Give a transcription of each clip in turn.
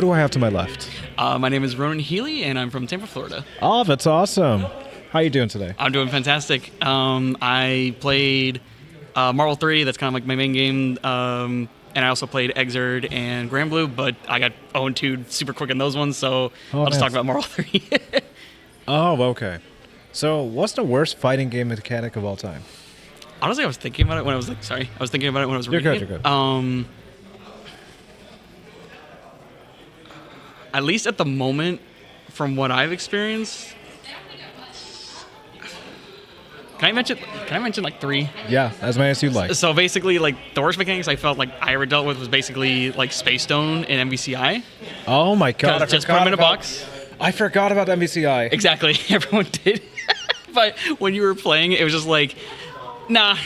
Who do I have to my left? My name is Ronanhealy, and I'm from Tampa, Florida. Oh, that's awesome. How you doing today? I'm doing fantastic. I played Marvel 3. That's kind of like my main game. And I also played Exerd and Grand Blue, but I got 0-2 super quick in those ones, so I'll just talk about Marvel 3. Oh, okay. So, what's the worst fighting game mechanic of all time? Honestly, I was thinking about it when I was thinking about it when I was reading You're good. At least at the moment, from what I've experienced. Can I mention like 3? Yeah, as many as you'd like. So basically, like the worst mechanics I felt like I ever dealt with was basically like Space Stone and MVCI. Oh my god! Just put them in a box. I forgot about MVCI. Exactly, everyone did. But when you were playing, it was just like, nah,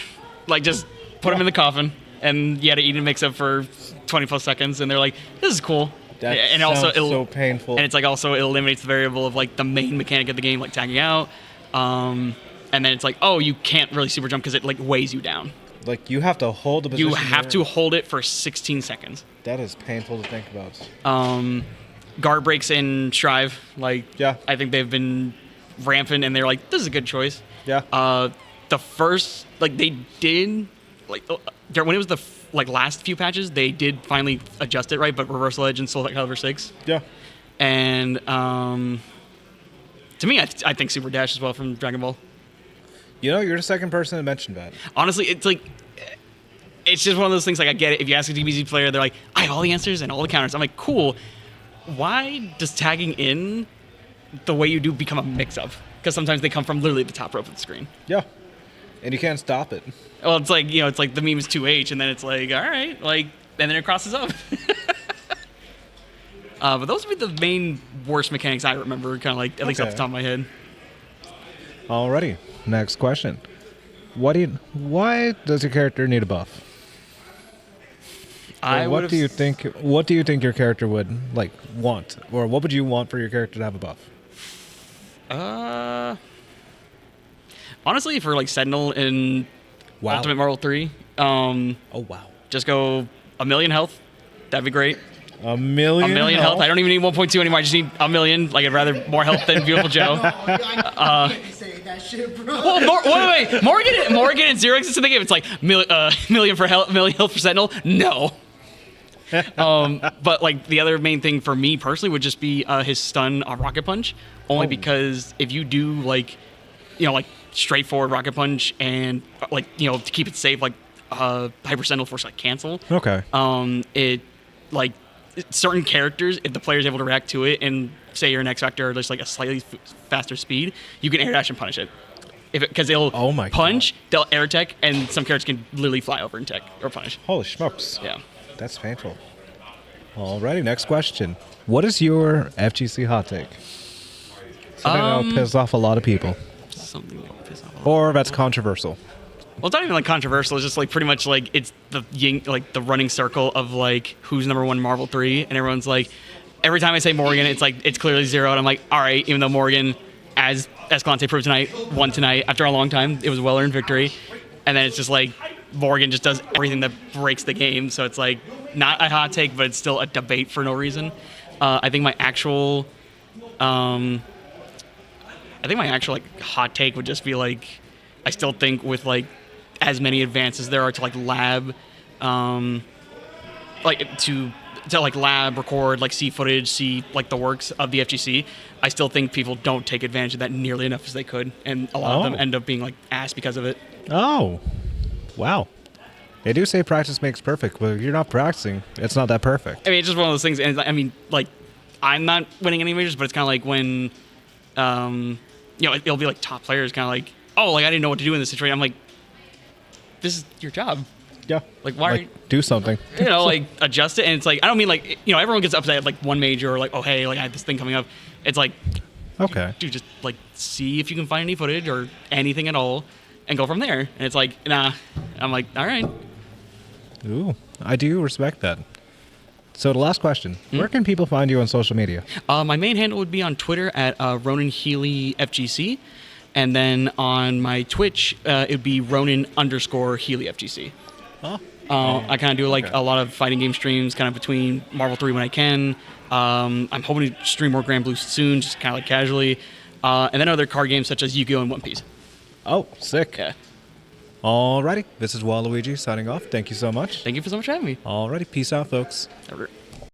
like just put them in the coffin, and you had to eat and mix up for 20 plus seconds, and they're like, this is cool. That and sounds also so painful. And it's like also it eliminates the variable of like the main mechanic of the game, like tagging out. And then it's like, oh, you can't really super jump because it like weighs you down. Like you have to hold the position. You have to hold it for 16 seconds. That is painful to think about. Guard breaks in Strive, like Yeah. I think they've been rampant, and they're like, this is a good choice. Yeah. The first, like they did, like when it was the last few patches, they did finally adjust it right, but Reversal Edge and Soul Calibur 6. Yeah. And to me, I think Super Dash as well from Dragon Ball. You know, you're the second person to mention that. Honestly, it's like, it's just one of those things, like, I get it. If you ask a DBZ player, they're like, I have all the answers and all the counters. I'm like, cool. Why does tagging in the way you do become a mix-up? Because sometimes they come from literally the top rope of the screen. Yeah. And you can't stop it. Well, it's like, it's like the meme is 2H, and then it's like, all right, like, and then it crosses up. But those would be the main worst mechanics I remember, kind of like, at least off the top of my head. Alrighty. Next question. Why does your character need a buff? What do you think your character would want, or what would you want for your character to have a buff? Honestly, for like Sentinel in Ultimate Marvel 3, oh wow, just go 1,000,000 health. That'd be great. 1,000,000 health. I don't even need 1.2 anymore. I just need 1,000,000. Like, I'd rather more health than Beautiful Joe. I can't say that shit, bro. Well, wait. Morgan and Zero exists in the game. It's like million for health, 1,000,000 health for Sentinel. No. But like the other main thing for me personally would just be his stun on Rocket Punch. Only because if you do like straightforward Rocket Punch and to keep it safe, like Hyper Sentinel Force cancel. Okay. It like certain characters, if the player is able to react to it and say you're an X Factor or just like a slightly faster speed, you can air dash and punish it. Because they'll punch, they'll air tech, and some characters can literally fly over and tech or punish. Holy smokes. Yeah. That's painful. Alrighty, next question. What is your FGC hot take? Something that'll piss off a lot of people. Something that'll piss off a lot. Or that's controversial. Well, it's not even like controversial. It's just like pretty much like it's the running circle of like who's number 1 in Marvel 3, and everyone's like, every time I say Morgan, it's like it's clearly Zero, and I'm like, all right, even though Morgan, as Escalante proved tonight, won tonight after a long time, it was a well-earned victory, and then it's just like Morgan just does everything that breaks the game, so it's like not a hot take, but it's still a debate for no reason. I think my actual hot take would just be like, I still think with like as many advances there are to like lab, to lab, record, like see footage, see like the works of the FGC, I still think people don't take advantage of that nearly enough as they could, and a lot of them end up being like ass because of it. Oh, wow. They do say practice makes perfect, but if you're not practicing, it's not that perfect. I mean, it's just one of those things, and I mean, like, I'm not winning any majors, but it's kind of like when, it'll be like top players kind of like, oh, like I didn't know what to do in this situation. I'm like, this is your job. Yeah. Like, why? Like, do something. Like adjust it. And it's like, I don't mean like, everyone gets upset at like one major or like, oh, hey, like I had this thing coming up. It's like, okay, dude, just like see if you can find any footage or anything at all and go from there. And it's like, nah. I'm like, all right. Ooh, I do respect that. So the last question, where can people find you on social media? My main handle would be on Twitter at Ronanhealyfgc. And then on my Twitch, it would be Ronan_HealyFGC. Oh. I kind of do like a lot of fighting game streams kind of between Marvel 3 when I can, I'm hoping to stream more Grand Blue soon, just kind of like casually. And then other card games such as Yu-Gi-Oh! And One Piece. Oh, sick. Yeah. Alrighty. This is Waluigi signing off. Thank you so much. Thank you so much for having me. Alrighty. Peace out, folks. Over.